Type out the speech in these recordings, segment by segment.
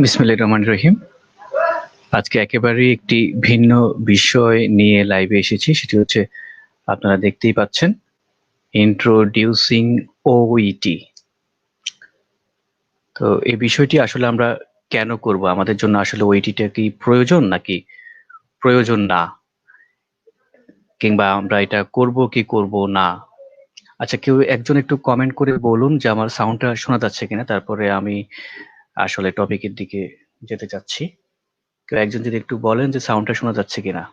বিসমিল্লাহির রহমানির রহিম। আজকে একেবারেই একটি ভিন্ন বিষয় নিয়ে লাইভে এসেছি। সেটি হচ্ছে আপনারা দেখতেই পাচ্ছেন, ইন্ট্রোডিউসিং ওইটি। তো এই বিষয়টি আসলে আমরা কেন করব? আমাদের জন্য আসলে ওইটিটা কি প্রয়োজন নাকি প্রয়োজন না, কিংবা আমরা এটা করব কি করব না? আচ্ছা, কেউ একজন একটু কমেন্ট করে বলুন যে আমার সাউন্ডটা শোনা যাচ্ছে কিনা, তারপরে আমি আসলে টপিকের দিকে যেতে চাচ্ছি। কেউ একজন যদি একটু বলেন যে সাউন্ডটা শোনা যাচ্ছে কিনা।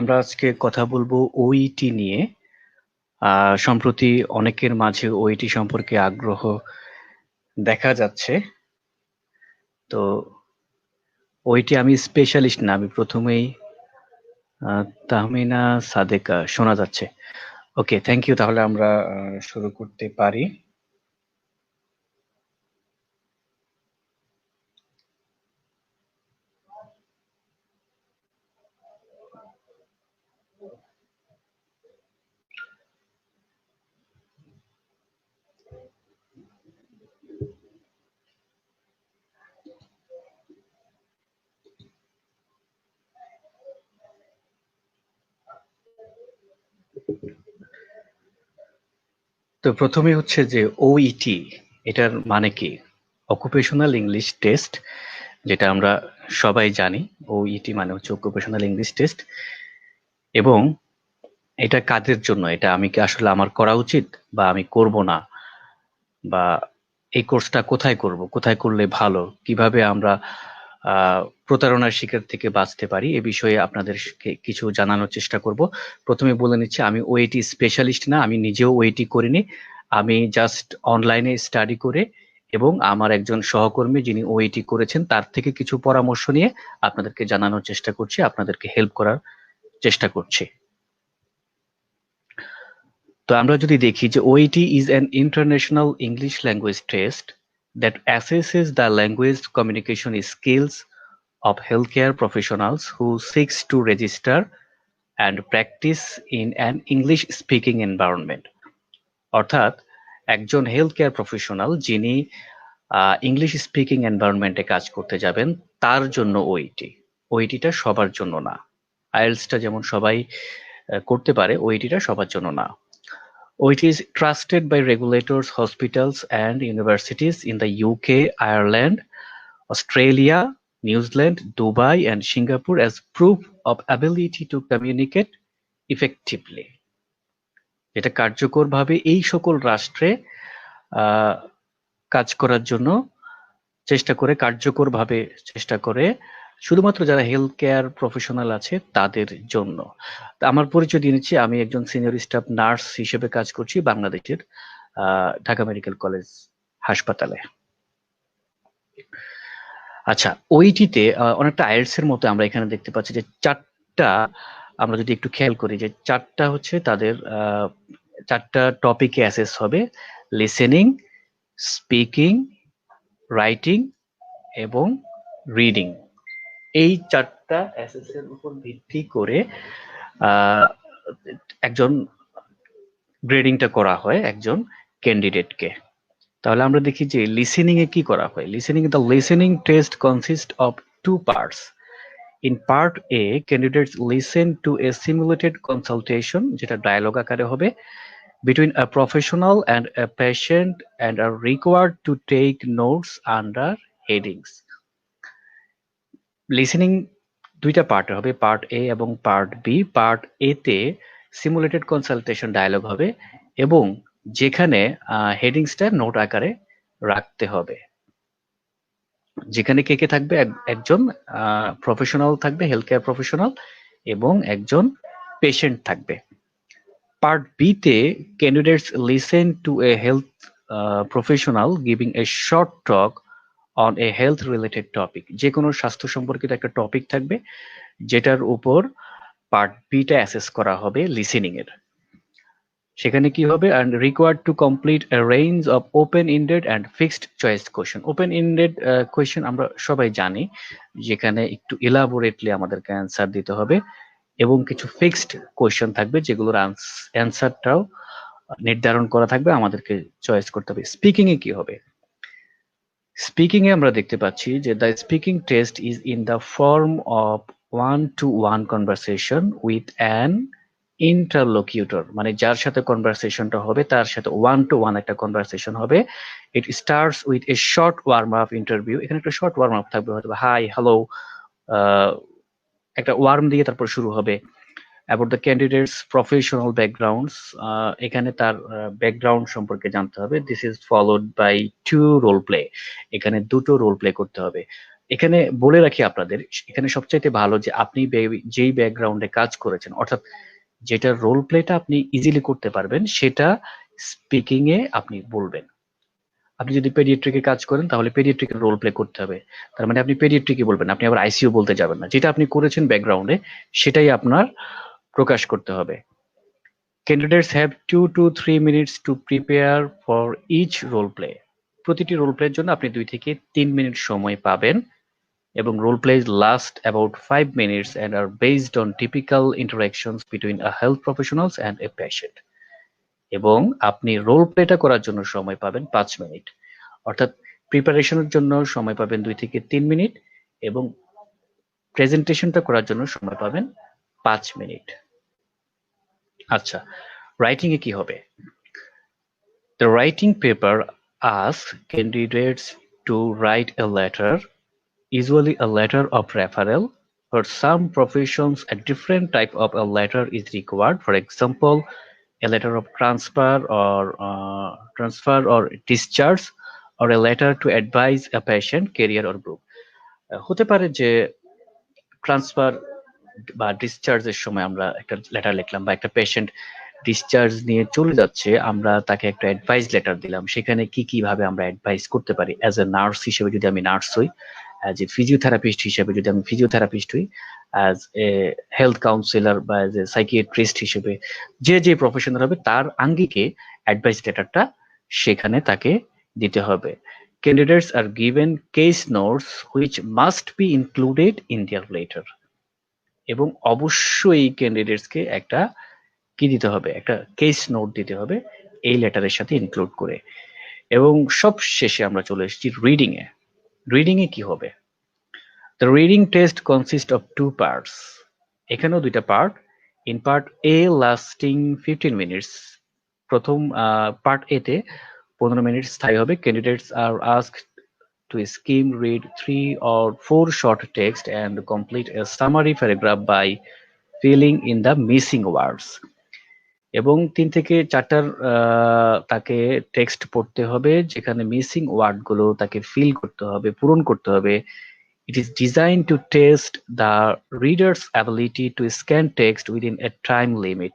আমরা আজকে কথা বলবো ওইটি নিয়ে। সম্প্রতি অনেকের মাঝে ওইটি সম্পর্কে আগ্রহ দেখা যাচ্ছে। তো ওইটি আমি স্পেশালিস্ট না, আমি প্রথমেই তাহমিনা সাদেকা শোনা যাচ্ছে। ওকে, থ্যাংক ইউ। তাহলে আমরা শুরু করতে পারি। তো প্রথমে হচ্ছে যে ওইটি, এটার মানে কি? অকুপেশনাল ইংলিশ টেস্ট, যেটা আমরা সবাই জানি। ওইটি মানে হচ্ছে অকুপেশনাল ইংলিশ টেস্ট। এবং এটা কাদের জন্য? এটা আমি কি আসলে আমার করা উচিত বা আমি করব না, বা এই কোর্সটা কোথায় করব, কোথায় করলে ভালো, কিভাবে আমরা প্রতারণার শিকার থেকে বাঁচতে পারি, এ বিষয়ে আপনাদের কিছু জানানোর চেষ্টা করব। প্রথমে বলে নিচ্ছি, আমি ওইটি স্পেশালিস্ট না, আমি নিজেও ওইটি করিনি। আমি জাস্ট অনলাইনে স্টাডি করে এবং আমার একজন সহকর্মী যিনি ওইটি করেছেন তার থেকে কিছু পরামর্শ নিয়ে আপনাদেরকে জানানোর চেষ্টা করছি, আপনাদেরকে হেল্প করার চেষ্টা করছি। তো আমরা যদি দেখি যে OET is an international English language test that assesses the language communication skills of healthcare professionals who seeks to register and practice in an English speaking environment. অর্থাৎ একজন হেলথ কেয়ার প্রফেশনাল যিনি ইংলিশ স্পিকিং এনভায়রনমেন্টে কাজ করতে যাবেন তার জন্য ওইটি। ওইটিটা সবার জন্য না। আইএলটিএসটা যেমন সবাই করতে পারে, ওইটিটা সবার জন্য না। Which is trusted by regulators, hospitals, and universities in the UK, Ireland, Australia, New Zealand, Dubai, and Singapore as proof of ability to communicate effectively. এটা কার্যকরভাবে এই সকল রাষ্ট্রে কাজ করার জন্য কার্যকরভাবে চেষ্টা করে, শুধুমাত্র যারা হেলথ কেয়ার প্রফেশনাল আছে তাদের জন্য। আমার পরিচয় দিয়ে নিচ্ছি, আমি একজন সিনিয়র স্টাফ নার্স হিসেবে কাজ করছি বাংলাদেশের ঢাকা মেডিকেল কলেজ হাসপাতালে। আচ্ছা, ওইটিতে অনেকটা আইএলটিএস এর মতো আমরা এখানে দেখতে পাচ্ছি যে চারটা, আমরা যদি একটু খেয়াল করি যে চারটা হচ্ছে তাদের চারটা টপিকে অ্যাসেস হবে: লিসেনিং, স্পিকিং, রাইটিং এবং রিডিং। এই চারটা অ্যাসেসের উপর ভিত্তি করে একজন গ্রেডিংটা করা হয় একজন ক্যান্ডিডেটকে। তাহলে আমরা দেখি যে লিসেনিং এ কি করা হয়। The listening test consist of two parts. In part A, candidates listen to a simulated consultation, যেটা ডায়ালগ আকারে হবে, between a professional and a patient and are required to take notes under headings. Listening দুইটা পার্টে হবে, part এ এবং part B. Part A তে simulated consultation dialogue হবে এবং যেখানে হেডিংসটা নোট আকারে রাখতে হবে, যেখানে কে কে থাকবে, একজন প্রফেশনাল থাকবে, হেলথ কেয়ার প্রফেশনাল, এবং একজন পেশেন্ট থাকবে। পার্ট বি তে candidates listen to A health professional giving a short talk on a health related topic. যে কোনো স্বাস্থ্য সম্পর্কিত একটা টপিক থাকবে যেটার উপর পার্ট বিটা অ্যাসেস করা হবে লিসেনিং এর। সেখানে কি হবে, and required to complete a range of open ended and fixed choice question. open ended question আমরা সবাই জানি, যেখানে একটু এলাবোরেটলি আমাদেরকে অ্যান্সার দিতে হবে, এবং কিছু ফিক্সড কোয়েশ্চেন থাকবে যেগুলোর অ্যান্সারটাও নির্ধারণ করা থাকবে, আমাদেরকে চয়েস করতে হবে। স্পিকিং এ কি হবে? স্পিকিং এ আমরা দেখতে পাচ্ছি যে the speaking test is in the form of one to one conversation with an interlocutor, মানে যার সাথে কনভারসেশনটা হবে তার সাথে ওয়ান টু ওয়ান একটা কনভারসেশন হবে। It starts with a short warm up interview. এখানে একটা শর্ট ওয়ার্ম আপ থাকবে, হয়তো হাই হ্যালো, একটা ওয়ার্ম দিয়ে তারপর শুরু হবে। About the candidates professional backgrounds, এখানে তার ব্যাকগ্রাউন্ড সম্পর্কে জানতে হবে। This is followed by two role play, এখানে দুটো রোল প্লে করতে হবে। এখানে বলে রাখি আপনাদের, এখানে সবচাইতে ভালো যে আপনি যেই ব্যাকগ্রাউন্ডে কাজ করেছেন, অর্থাৎ যেটা রোল প্লেটা আপনি ইজিলি করতে পারবেন, সেটা স্পিকিং এ আপনি বলবেন। আপনি যদি পেডিয়াট্রিকে কাজ করেন তাহলে পেডিয়াট্রিকের রোল প্লে করতে হবে, তার মানে আপনি পেডিয়াট্রিকই বলবেন, আপনি আবার আইসিইউ বলতে যাবেন না। যেটা আপনি করেছেন ব্যাকগ্রাউন্ডে সেটাই আপনার প্রকাশ করতে হবে। Candidates have 2 to 3 minutes to prepare for each role play. প্রতিটি রোল প্লের জন্য আপনি 2 থেকে 3 মিনিট সময় পাবেন, এবং role plays last about 5 minutes and are based on typical interactions between a health professionals and a patient. এবং আপনি রোল প্লেটা করার জন্য সময় পাবেন 5 মিনিট, অর্থাৎ প্রিপারেশনের জন্য সময় পাবেন 2 থেকে 3 মিনিট, এবং প্রেজেন্টেশনটা করার জন্য সময় পাবেন 5 মিনিট। আচ্ছা, রাইটিং এ কি হবে? The writing paper asks candidates to write a letter, usually a letter of referral. For some professions, a different type of a letter is required. For example, a letter of transfer or discharge, or a letter to advise a patient, career or group. হতে পারে যে transfer বা ডিসচার্জের সময় আমরা একটা letter লিখলাম, বা একটা পেশেন্ট ডিসচার্জ নিয়ে চলে যাচ্ছে, আমরা তাকে একটা অ্যাডভাইস লেটার দিলাম, সেখানে কি কিভাবে আমরা অ্যাডভাইস করতে পারি। অ্যাজ এ নার্স হিসেবে যদি আমি নার্স হই, অ্যাজ এ ফিজিওথেরাপিস্ট হিসেবে যদি আমি ফিজিওথেরাপিস্ট হই, অ্যাজ এ হেলথ কাউন্সিলর বা অ্যাজ এ সাইকিয়াট্রিস্ট হিসেবে, যে যে প্রফেশনাল হবে তার আঙ্গিকে অ্যাডভাইস লেটারটা সেখানে তাকে দিতে হবে। Candidates are given case notes which must be included in their letter. এবং অবশ্যই ক্যান্ডিডেটসকে একটা কি দিতে হবে, একটা কেস নোট দিতে হবে এই লেটারের সাথে ইনক্লুড করে। এবং সব শেষে আমরা চলে এসেছি রিডিং এ। রিডিং এ কি হবে? The reading test consist of two parts. এখানেও দুইটা part. In part A lasting 15 minutes, প্রথম পার্ট এ তে 15 মিনিট স্থায়ী হবে। Candidates are asked to skim read 3 or 4 short text and complete a summary paragraph by filling in the missing words. এবং 3 থেকে 4টার তাকে text পড়তে হবে, যেখানে মিসিং ওয়ার্ড গুলো তাকে ফিল করতে হবে, পূরণ করতে হবে। It is designed to test the reader's ability to scan text within a time limit.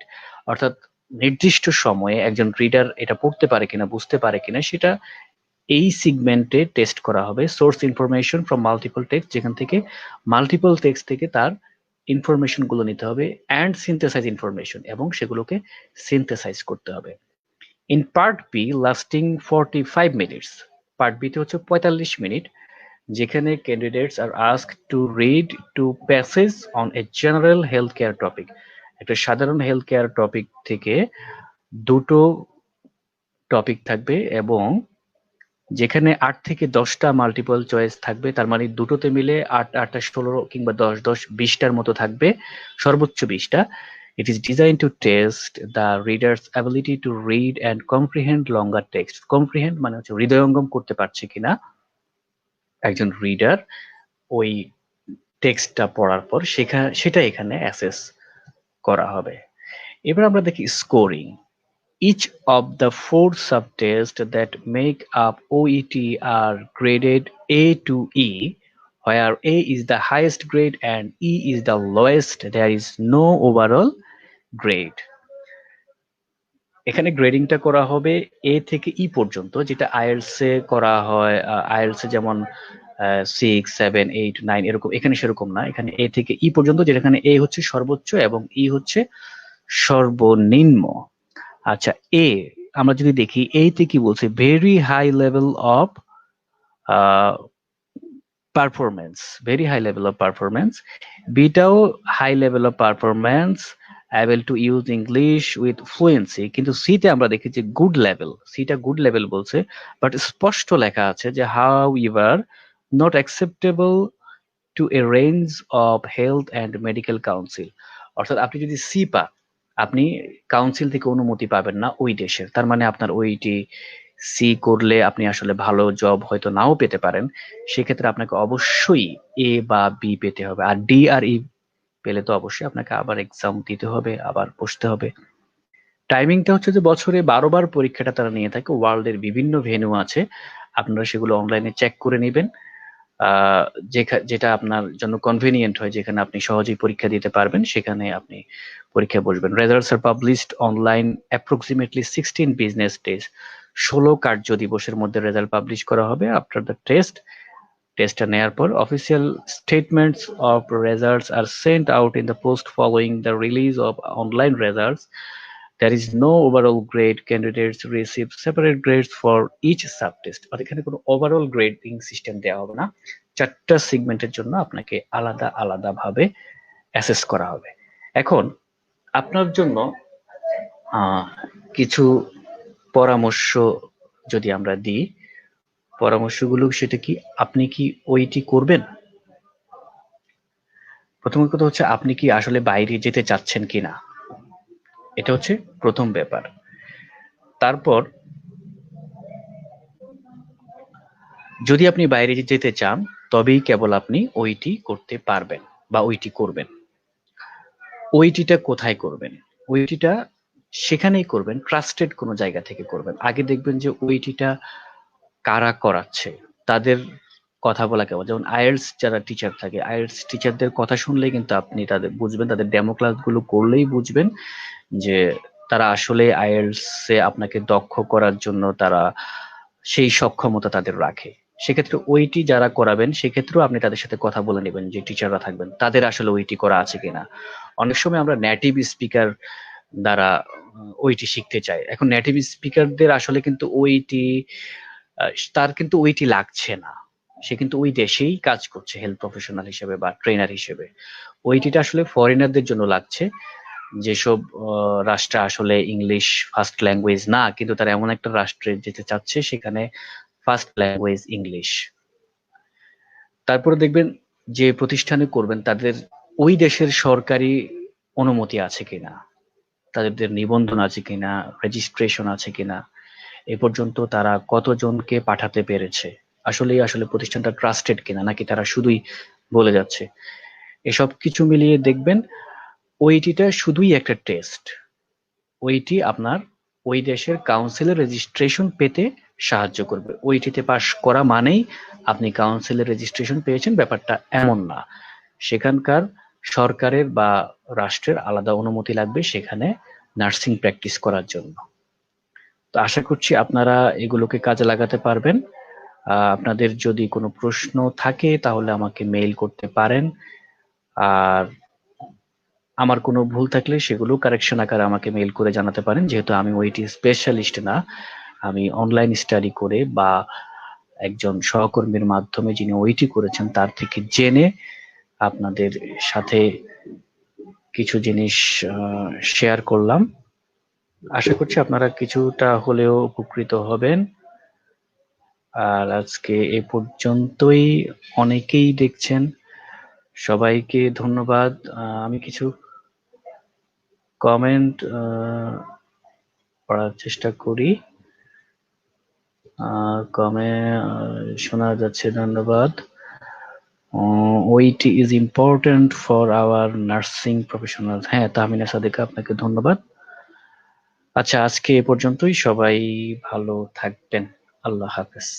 অর্থাৎ নির্দিষ্ট সময়ে একজন রিডার এটা পড়তে পারে কিনা, বুঝতে পারে কিনা, সেটা এই সিগমেন্টে টেস্ট করা হবে। Source information from multiple text, যেখান থেকে মাল্টিপল টেক্সট থেকে তার ইনফরমেশন গুলো নিতে হবে, অ্যান্ড সিনথেসাইজ ইনফরমেশন, এবং সেগুলোকে সিনথেসাইজ করতে হবে। In part B lasting 45 minutes, part B তে হচ্ছে 45 মিনিট, যেখানে candidates are ask to read two passage on a general health care topic. একটা সাধারণ হেলথ কেয়ার টপিক থেকে দুটো টপিক থাকবে, এবং যেখানে 8 থেকে 10টা মাল্টিপল চয়েস থাকবে, তার মানে দুটোতে মিলে 8 8 16 কিংবা 10 10 20টার মতো থাকবে, সর্বোচ্চ 20টা। It is design to test the readers ability to read and comprehend longer text. Comprehend মানে হচ্ছে হৃদয়ঙ্গম করতে পারছে কিনা একজন রিডার ওই টেক্সটটা পড়ার পর, সেটা এখানে অ্যাসেস করা হবে। এবার আমরা দেখি scoring. Each of the 4 subtests that make up OET are graded A to E, where A is the highest grade and E is the lowest. There is no overall grade. এখানে গ্রেডিংটা করা হবে A থেকে E পর্যন্ত, যেটা IELTS এ করা হয়। IELTS এ যেমন 6, 7, 8, 9 এরকম। এখানে সেরকম না, এখানে এ থেকে ই পর্যন্ত, যেখানে এ হচ্ছে সর্বোচ্চ এবং ই হচ্ছে সর্বনিম্ন। আচ্ছা, এ আমরা যদি দেখি, এইতে কি বলছে, very high level of performance, very high level of performance. বিটাও high level of performance, able to use English with fluency. কিন্তু সিতে আমরা দেখি যে গুড লেভেল, সিটা গুড লেভেল বলছে, বাট স্পষ্ট লেখা আছে যে however not acceptable to a range of health and medical council. অর্থাৎ আপনি যদি সি পান, আপনি কাউন্সিল থেকে অনুমতি পাবেন না ওই দেশের। তার মানে আপনার ওইটি সি করলে আপনি আসলে ভালো জব হয়তো নাও পেতে পারেন। সেক্ষেত্রে আপনাকে অবশ্যই এ বা বি পেতে হবে। আর ডি আর ই পেলে তো অবশ্যই আপনাকে আবার এক্সাম দিতে হবে, আবার বসতে হবে। টাইমিংটা হচ্ছে যে বছরে 12 বার পরীক্ষাটা তারা নিয়ে থাকে। ওয়ার্ল্ডের বিভিন্ন ভেন্যু আছে, আপনারা সেগুলো অনলাইনে চেক করে নেবেন। আহ যেটা আপনার জন্য কনভেনিয়েন্ট হয়, যেখানে আপনি সহজেই পরীক্ষা দিতে পারবেন, সেখানে আপনি পরীক্ষায় বসবেন। Results are published online approximately 16 business days. 16 কার্য দিবসের মধ্যে রেজাল্ট পাবলিশ করা হবে আফটার দ্য টেস্টটা নেয়ার পর। Official statements of results are sent out in the post following the release of online results. There is no overall grade. Candidates receive separate grades for each subtest। আর এখানে কোনো overall grading system দেওয়া হবে না, 4টা সেগমেন্টের জন্য আপনাকে আলাদা আলাদা ভাবে অ্যাসেস করা হবে। এখন আপনার জন্য কিছু পরামর্শ যদি আমরা দিই, পরামর্শগুলো সেটা কি, আপনি কি ওইটি করবেন? প্রথম কথা হচ্ছে আপনি কি আসলে বাইরে যেতে চাচ্ছেন কিনা, এটা হচ্ছে প্রথম ব্যাপার। তারপর যদি আপনি বাইরে যেতে চান, তবেই কেবল আপনি ওইটি করতে পারবেন বা ওইটি করবেন। ওইটিটা কোথায় করবেন? ওইটিটা সেখানেই করবেন, ট্রাস্টেড কোনো জায়গা থেকে করবেন। আগে দেখবেন যে ওইটিটা কারা করাচ্ছে, তাদের কথা বলা কেমন। যেমন আইএলটিএস যারা টিচার থাকে, আইএলটিএস টিচারদের কথা শুনলেই কিন্তু আপনি তাদের বুঝবেন, তাদের ডেমো ক্লাসগুলো করলেই বুঝবেন যে তারা আসলে আইএলটিএস এ আপনাকে দক্ষ করার জন্য তারা সেই সক্ষমতা তাদের রাখে। সেক্ষেত্রে ওইটি যারা করাবেন, সেক্ষেত্রেও আপনি তাদের সাথে কথা বলে নেবেন, যে টিচাররা থাকবেন তাদের আসলে ওইটি করা আছে কিনা। অনেক সময় আমরা নেটিভ স্পিকার দ্বারা ওইটি শিখতে চাই। এখন নেটিভ স্পিকারদের আসলে কিন্তু ওইটি তার কিন্তু ওইটি লাগছে না, সে কিন্তু ওই দেশেই কাজ করছে হেলথ প্রফেশনাল হিসেবে বা ট্রেনার হিসেবে। ওইটিটা আসলে ফরেনারদের জন্য লাগছে, যেসব রাষ্ট্রে আসলে ইংলিশ ফার্স্ট ল্যাঙ্গুয়েজ না, কিন্তু তারা এমন একটা রাষ্ট্রে যেতে চাচ্ছে সেখানে ফার্স্ট ল্যাঙ্গুয়েজ ইংলিশ। তারপরে দেখবেন যে প্রতিষ্ঠানে করবেন তাদের ওই দেশের সরকারি অনুমতি আছে কিনা, তাদের নিবন্ধন আছে কিনা, রেজিস্ট্রেশন আছে কিনা, এ পর্যন্ত তারা কতজনকে পাঠাতে পেরেছে, আসলে প্রতিষ্ঠানটা ট্রাস্টেড কিনা, নাকি তারা শুধুই বলে যাচ্ছে। এসব কিছু মিলিয়ে দেখবেন ওইটিটা শুধুই একটা টেস্ট। ওইটি আপনার ওই দেশের কাউন্সিলের রেজিস্ট্রেশন পেতে সাহায্য করবে। ওইটিতে পাশ করা মানেই আপনি কাউন্সিলের রেজিস্ট্রেশন পেয়েছেন, ব্যাপারটা এমন না। সেখানকার সরকারের বা রাষ্ট্রের আলাদা অনুমতি লাগবে সেখানে নার্সিং প্র্যাকটিস করার জন্য। তো আশা করছি আপনারা এগুলোকে কাজে লাগাতে পারবেন। আপনাদের যদি কোনো প্রশ্ন থাকে তাহলে আমাকে মেইল করতে পারেন, আর আমার কোনো ভুল থাকলে সেগুলো কারেকশন আকারে আমাকে মেইল করে জানাতে পারেন। যেহেতু আমি ওইটি স্পেশালিস্ট না, আমি অনলাইন স্টাডি করে বা একজন সহকর্মীর মাধ্যমে যিনি ওইটি করেছেন তার থেকে জেনে আপনাদের সাথে কিছু জিনিস শেয়ার করলাম। আশা করছি আপনারা কিছুটা হলেও উপকৃত হবেন। আর আজকে এ পর্যন্তই, অনেকেই দেখছেন, সবাইকে ধন্যবাদ। আমি কিছু কমেন্ট পড়ার চেষ্টা করি। শোনা যাচ্ছে, ধন্যবাদ। ওইটি is important for our nursing professional. হ্যাঁ, তাহমিনা সাদিকা, আপনাকে ধন্যবাদ। আচ্ছা, আজকে এ পর্যন্তই, সবাই ভালো থাকবেন। আল্লাহ হাফেজ।